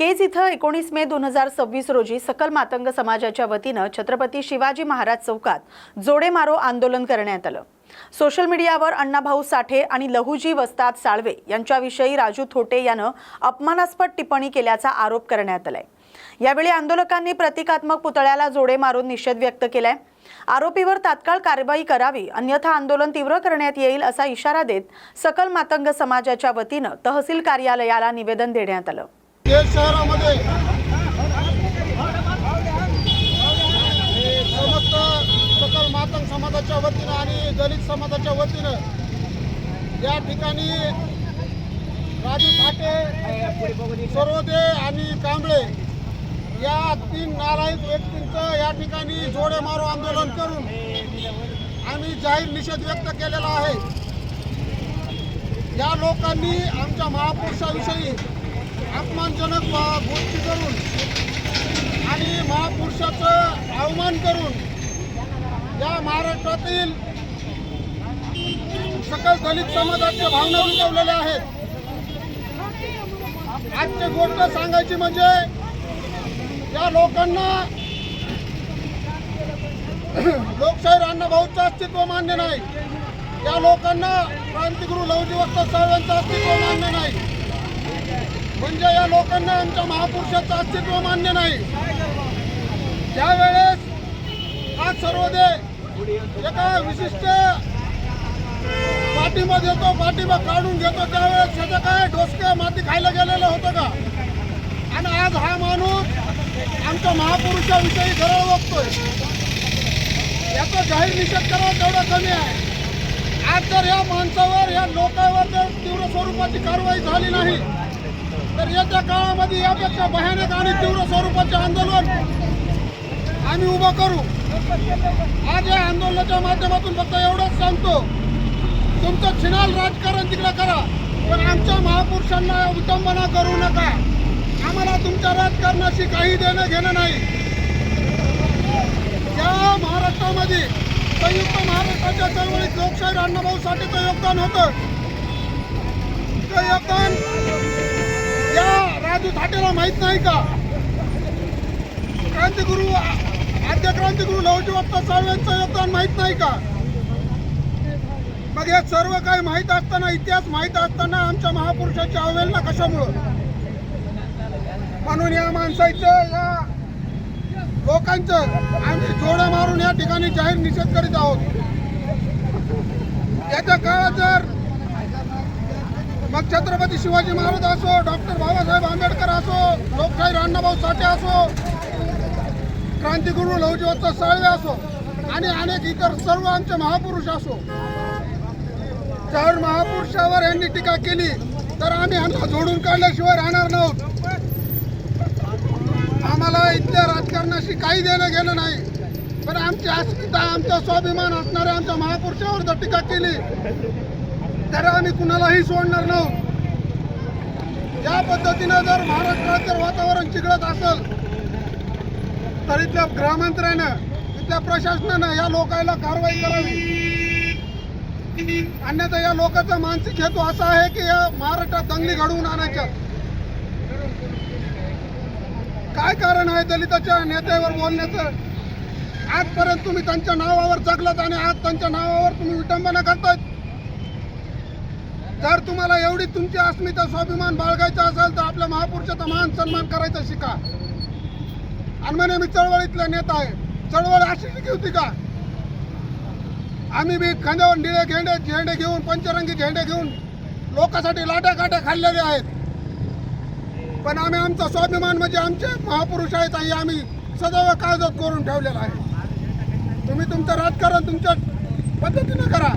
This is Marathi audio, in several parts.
केज इथं 19 मे 2026 रोजी सकल मातंग समाजाच्या वतीनं छत्रपती शिवाजी महाराज चौकात जोडे मारो आंदोलन करण्यात आलं। सोशल मीडियावर अण्णाभाऊ साठे आणि लहुजी वस्ताद साळवे यांच्याविषयी राजू थोटे यानं अपमानास्पद टिप्पणी केल्याचा आरोप करण्यात आलाय। यावेळी आंदोलकांनी प्रतिकात्मक पुतळ्याला जोडे मारून निषेध व्यक्त केलाय। आरोपीवर तात्काळ कारवाई करावी अन्यथा आंदोलन तीव्र करण्यात येईल असा इशारा देत सकल मातंग समाजाच्या वतीनं तहसील कार्यालयाला निवेदन देण्यात आलं। शहरामध्ये समस्त सकल मातंग समाजाच्या वतीनं आणि दलित समाजाच्या वतीनं या ठिकाणी राजू थाटे, सरोदे आणि कांबळे या 3 नालायक व्यक्तींचं या ठिकाणी जोडे मारो आंदोलन करून आम्ही जाहीर निषेध व्यक्त केलेला आहे। या लोकांनी आमच्या महापुरुषाविषयी अपमानजनक गोष्टी करून आणि महापुरुषाचं अवमान करून या महाराष्ट्रातील सकल दलित समाजाच्या भावना रुजवलेल्या आहेत। आजची गोष्ट सांगायची म्हणजे या लोकांना लोकशाहीर अण्णाभाऊचं अस्तित्व मान्य नाही, या लोकांना क्रांतिगुरू लहुजी वस्ताद साळव्यांचं अस्तित्व मान्य नाही, म्हणजे या लोकांना आमच्या महापुरुषाचं अस्तित्व मान्य नाही। त्यावेळेस हा सर्वोदय एका विशिष्ट पाठिंबा देतो, पाठिंबा काढून घेतो, त्यावेळेस त्याचं काय डोसकं माती खायला गेलेलं होतं का? आणि आज हा माणूस आमच्या महापुरुषाविषयी गरळ बघतोय, याचा जाहीर निषेध करावा तेवढा कमी आहे। आज जर या माणसावर या लोकांवर जर तीव्र स्वरूपाची कारवाई झाली नाही तर येत्या काळामध्ये यापेक्षा भयानक आणि तीव्र स्वरूपाचे आंदोलन आम्ही उभं करू। आज या आंदोलनाच्या माध्यमातून फक्त एवढंच सांगतो, तुमचं छिनाल राजकारण तिकडे करा, पण आमच्या महापुरुषांना विटंबना करू नका। आम्हाला तुमच्या राजकारणाशी काही देणं घेणं नाही। या महाराष्ट्रामध्ये संयुक्त महाराष्ट्राच्या चळवळीत लोकशाहीर अण्णाभाऊ साठेचं योगदान होतं। ते योगदान या राजू थाटेला माहित नाही का? आद्य क्रांतिगुरू लहुजी वस्ताद साळव्यांचं योगदान माहित नाही का? मग हे सर्व काही माहित असताना, इतिहास माहित असताना आमच्या महापुरुषाची अवहेलना कशामुळं? म्हणून या माणसाचं, या लोकांचं आम्ही जोडे मारून या ठिकाणी जाहीर निषेध करीत आहोत। येत्या काळात जर मग छत्रपती शिवाजी महाराज असो, डॉक्टर बाबासाहेब आंबेडकर असो, लोकशाहीर अण्णाभाऊ साठे असो, क्रांतिगुरू लहुजी वस्ताद साळवे असो आणि अनेक इतर सर्व आमचे महापुरुष असो, जर महापुरुषावर यांनी टीका केली तर आम्ही यांना जोडून काढल्याशिवाय राहणार नव्हतो। आम्हाला इथल्या राजकारणाशी काही देणं घेणं नाही, पण आमची अस्मिता, आमचा स्वाभिमान असणाऱ्या आमच्या महापुरुषावर जर टीका केली तर आम्ही कुणालाही सोडणार नव्हतो। या पद्धतीनं जर महाराष्ट्रात जर वातावरण चिघळत असेल तर इथल्या गृहमंत्र्यानं, इथल्या प्रशासनानं या लोकांना कारवाई करावी, अन्यथा या लोकांचा मानसिक हेतू असा आहे की या महाराष्ट्रात दंगली घडवून आणायच्या। काय कारण आहे दलिताच्या नेत्यावर बोलण्याचं? आजपर्यंत तुम्ही त्यांच्या नावावर जगलात आणि आज त्यांच्या नावावर तुम्ही विटंबना करताय। जर तुम्हाला एवढी तुमची अस्मिता, स्वाभिमान बाळगायचा असेल तर आपल्या महापुरुषाचा मान सन्मान करायचा शिका। आणि म्हणे मी चळवळीतला नेता आहे, चळवळ अशी शिकी होती का? आम्ही बी खांद्यावर निळे झेंडे घेऊन, पंचरंगी झेंडे घेऊन लोकांसाठी लाट्या काट्या खाल्लेल्या आहेत, पण आम्ही आमचा स्वाभिमान म्हणजे आमचे महापुरुष आहेत आणि आम्ही सदैव काळजात करून ठेवलेला आहे। तुम्ही तुमचं राजकारण तुमच्या पद्धतीनं करा,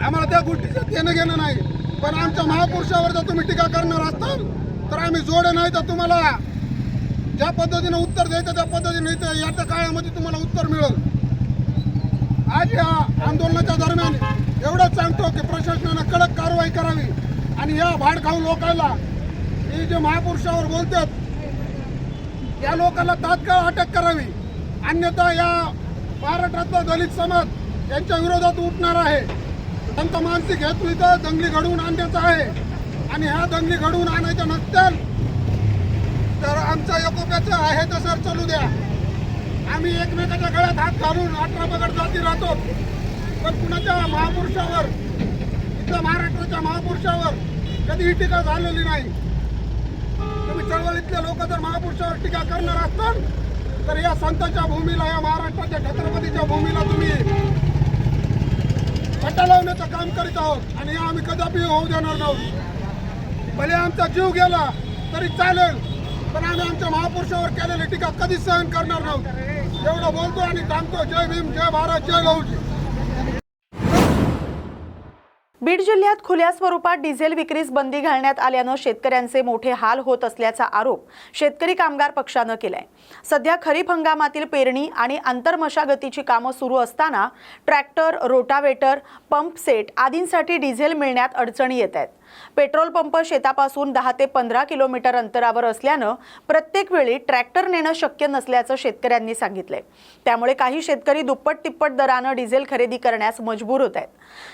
आम्हाला त्या गोष्टीचं देणं घेणं नाही, पण आमच्या महापुरुषावर जर तुम्ही टीका करणार असाल तर आम्ही जोडे नाही तर तुम्हाला ज्या पद्धतीनं उत्तर द्यायचं त्या पद्धतीने याच्या काळामध्ये तुम्हाला उत्तर मिळेल। आज या आंदोलनाच्या दरम्यान एवढंच सांगतो की प्रशासनानं कडक कारवाई करावी आणि या भाडखाऊ लोकांना, हे जे महापुरुषावर बोलतात या लोकांना तात्काळ अटक करावी, अन्यथा या महाराष्ट्रातला दलित समाज यांच्या विरोधात उठणार आहे। त्यांचा मानसिक हेतू इथं दंगली घडवून आणण्याचा आहे आणि ह्या दंगली घडवून आणायच्या नसत्याल एकोप्याचं आहे तसं चालू द्या. आम्ही एकमेकाच्या गळ्यात हात घालून 18 पगड जाती राहतो, पण कुणाच्या महापुरुषावर, इथल्या महाराष्ट्राच्या महापुरुषावर कधीही टीका झालेली नाही. तुम्ही चळवळीतले लोक जर महापुरुषावर टीका करणार असताल तर या संतांच्या भूमीला, या महाराष्ट्राच्या छत्रपतीच्या भूमीला तुम्ही पट्टा लावण्याचं काम करीत आहोत आणि हे आम्ही कदापि होऊ देणार नाही. भले आमचा जीव गेला तरी चालेल, पण आम्ही आमच्या महापुरुषावर केलेली टीका कधीच सहन करणार नाही. एवढं बोलतो आणि थांबतो. जय भीम, जय भारत, जय लहुजी. बीड जिल्ह्यात खुल्या स्वरूपात डिझेल विक्रीस बंदी घालण्यात आल्यानं शेतकऱ्यांचे मोठे हाल होत असल्याचा आरोप शेतकरी कामगार पक्षानं केलाय. सध्या खरीप हंगामातील पेरणी आणि आंतरमशागतीची कामं सुरू असताना ट्रॅक्टर, रोटावेटर, पंप सेट आदींसाठी डिझेल मिळण्यात अडचणी येत आहेत. पेट्रोल पंप शेतापासून 10 ते 15 किलोमीटर अंतरावर असल्यानं प्रत्येक वेळी ट्रॅक्टर नेणं शक्य नसल्याचं शेतकऱ्यांनी सांगितलंय. त्यामुळे काही शेतकरी दुप्पट तिप्पट दरानं डिझेल खरेदी करण्यास मजबूर होत आहेत.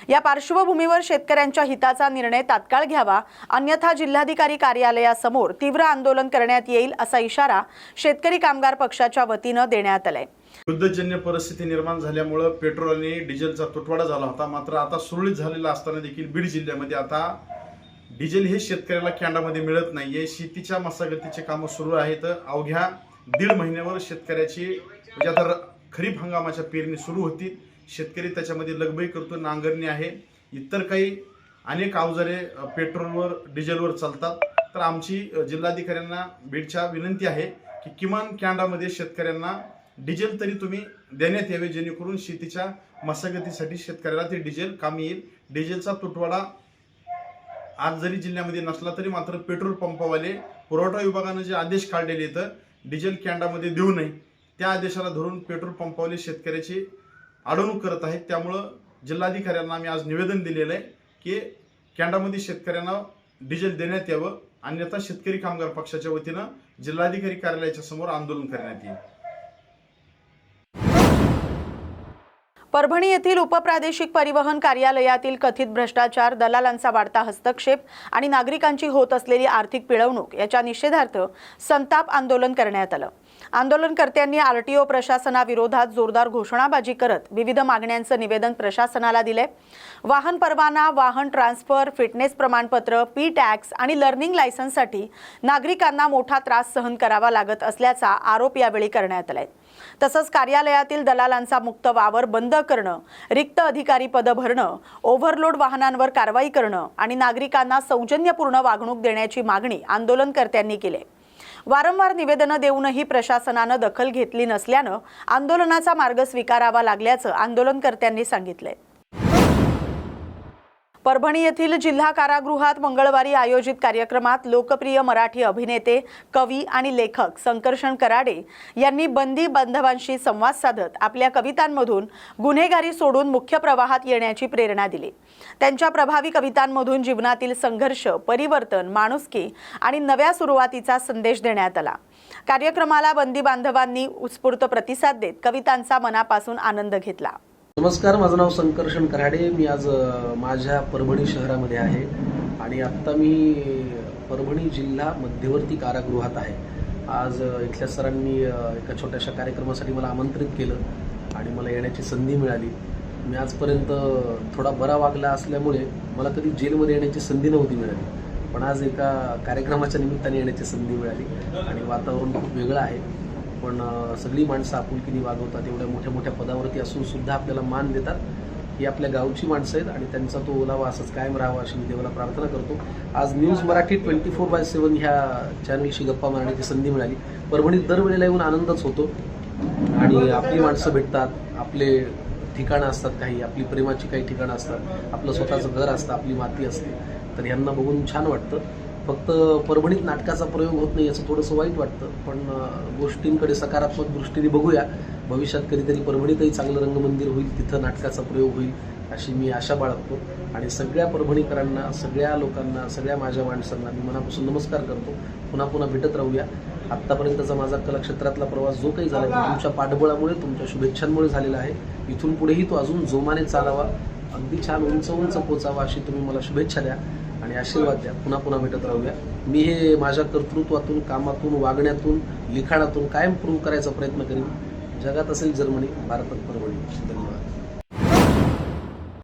या पार्श्वभूमीवर शेतकऱ्यांच्या हिताचा निर्णय तात्काळ घ्यावा, अन्यथा जिल्हाधिकारी कार्यालयासमोर तीव्र आंदोलन करण्यात येईल असा इशारा शेतकरी कामगार पक्षाच्या वतीनं देण्यात आलाय. युद्धजन्य परिस्थिती निर्माण झाल्यामुळे पेट्रोल आणि डिझेलचा तुटवडा झाला होता. मात्र आता सुरळीत झालेला असताना देखील बीड जिल्ह्यामध्ये आता डिझेल हे शेतकऱ्याला कॅन्डामध्ये मिळत नाहीये. शेतीच्या मशागतीचे कामं सुरू आहेत. अवघ्या 1.5 महिन्यावर शेतकऱ्याची म्हणजे आता खरीप हंगामाच्या पेरणी सुरू होती. शेतकरी त्याच्यामध्ये लगबई करतो. नांगरणी आहे, इतर काही अनेक अवजारे पेट्रोलवर डिझेलवर चालतात. तर आमची जिल्हाधिकाऱ्यांना बीडच्या विनंती आहे की किमान कॅन्डामध्ये शेतकऱ्यांना डिझेल तरी तुम्ही देण्यात यावे, जेणेकरून शेतीच्या मशागतीसाठी शेतकऱ्याला ते डिझेल कामी येईल. डिझेलचा तुटवडा आज जरी जिल्ह्यामध्ये नसला तरी मात्र पेट्रोल पंपवाले पुरवठा विभागानं जे आदेश काढलेले आहेत डिझेल कॅन्डामध्ये देऊ नये, त्या आदेशाला धरून पेट्रोल पंपवाले शेतकऱ्याची अडवणूक करत आहेत. त्यामुळं जिल्हाधिकाऱ्यांना आम्ही आज निवेदन दिलेलं आहे की कॅन्डामध्ये शेतकऱ्यांना डिझेल देण्यात यावं, अन्यथा शेतकरी कामगार पक्षाच्या वतीनं जिल्हाधिकारी कार्यालयाच्या समोर आंदोलन करण्यात येईल. परभणी येथील उपप्रादेशिक परिवहन कार्यालयातील कथित भ्रष्टाचार, दलालांचा वाढता हस्तक्षेप आणि नागरिकांची होत असलेली आर्थिक पिळवणूक याच्या निषेधार्थ संताप आंदोलन करण्यात आलं. आंदोलनकर्त्यांनी आरटीओ प्रशासनाविरोधात जोरदार घोषणाबाजी करत विविध मागण्यांचं निवेदन प्रशासनाला दिले. वाहन परवाना, वाहन ट्रान्सफर, फिटनेस प्रमाणपत्र, पी टॅक्स आणि लर्निंग लायसन्ससाठी नागरिकांना मोठा त्रास सहन करावा लागत असल्याचा आरोप यावेळी करण्यात आलाय. तसंच कार्यालयातील दलालांचा मुक्त वावर बंद करणं, रिक्त अधिकारी पद भरणं, ओव्हरलोड वाहनांवर कारवाई करणं आणि नागरिकांना सौजन्यपूर्ण वागणूक देण्याची मागणी आंदोलनकर्त्यांनी केली. वारंवार निवेदनं देऊनही प्रशासनानं दखल घेतली नसल्यानं आंदोलनाचा मार्ग स्वीकारावा लागल्याचं आंदोलनकर्त्यांनी सांगितलंय. परभणी येथील जिल्हा कारागृहात मंगळवारी आयोजित कार्यक्रमात लोकप्रिय मराठी अभिनेते, कवी आणि लेखक संकर्षण कराडे यांनी बंदी बांधवांशी संवाद साधत आपल्या कवितांमधून गुन्हेगारी सोडून मुख्य प्रवाहात येण्याची प्रेरणा दिली. त्यांच्या प्रभावी कवितांमधून जीवनातील संघर्ष, परिवर्तन, माणुसकी आणि नव्या सुरुवातीचा संदेश देण्यात आला. कार्यक्रमाला बंदी बांधवांनी उत्स्फूर्त प्रतिसाद देत कवितांचा मनापासून आनंद घेतला. नमस्कार, माझं नाव संकर्षण कराडे. मी आज माझ्या परभणी शहरामध्ये आहे आणि आत्ता मी परभणी जिल्हा मध्यवर्ती कारागृहात आहे. आज इथल्या सरांनी एका छोट्याशा कार्यक्रमासाठी मला आमंत्रित केलं आणि मला येण्याची संधी मिळाली. मी आजपर्यंत थोडा बरा वागला असल्यामुळे मला कधी जेलमध्ये येण्याची संधी नव्हती मिळाली, पण आज एका कार्यक्रमाच्या निमित्ताने येण्याची संधी मिळाली आणि वातावरण खूप वेगळं आहे. पण सगळी माणसं आपुलकीने वागवतात. एवढ्या मोठ्या मोठ्या पदावरती असून सुद्धा आपल्याला मान देतात. ही आपल्या गावची माणसं आहेत आणि त्यांचा तो ओलावा असंच कायम राहावा अशी मी देवाला प्रार्थना करतो. आज न्यूज मराठी 24/7 ह्या चॅनलशी गप्पा मारण्याची संधी मिळाली. परभणीत दरवेळेला येऊन आनंदच होतो आणि आपली माणसं भेटतात, आपले ठिकाणं असतात, काही आपली प्रेमाची काही ठिकाणं असतात, आपलं स्वतःचं घर असतं, आपली माती असते. तर यांना बघून छान वाटतं. फक्त परभणीत नाटकाचा प्रयोग होत नाही याचं थोडंसं वाईट वाटतं, पण गोष्टींकडे सकारात्मक दृष्टीने बघूया. भविष्यात कधीतरी परभणीतही चांगलं रंगमंदिर होईल, तिथं नाटकाचा प्रयोग होईल अशी मी आशा बाळगतो. आणि सगळ्या परभणीकरांना, सगळ्या लोकांना, सगळ्या माझ्या माणसांना मी मनापासून नमस्कार करतो. पुन्हा पुन्हा भेटत राहूया. आत्तापर्यंतचा माझा कलाक्षेत्रातला प्रवास जो काही झाला तो तुमच्या पाठबळामुळे, तुमच्या शुभेच्छांमुळे झालेला आहे. इथून पुढेही तो अजून जोमाने चालावा, अगदी छान उंच उंच पोचावा अशी तुम्ही मला शुभेच्छा द्या. आणि आशीर्वाद द्या. पुन्हा पुन्हा भेटत राहूया. मी हे माझ्या कर्तृत्वातून, कामातून, वागण्यातून, लिखाणातून कायम प्रूव्ह करायचा प्रयत्न करीन. जगात असेल जर्मनी, भारतात परभणी. धन्यवाद.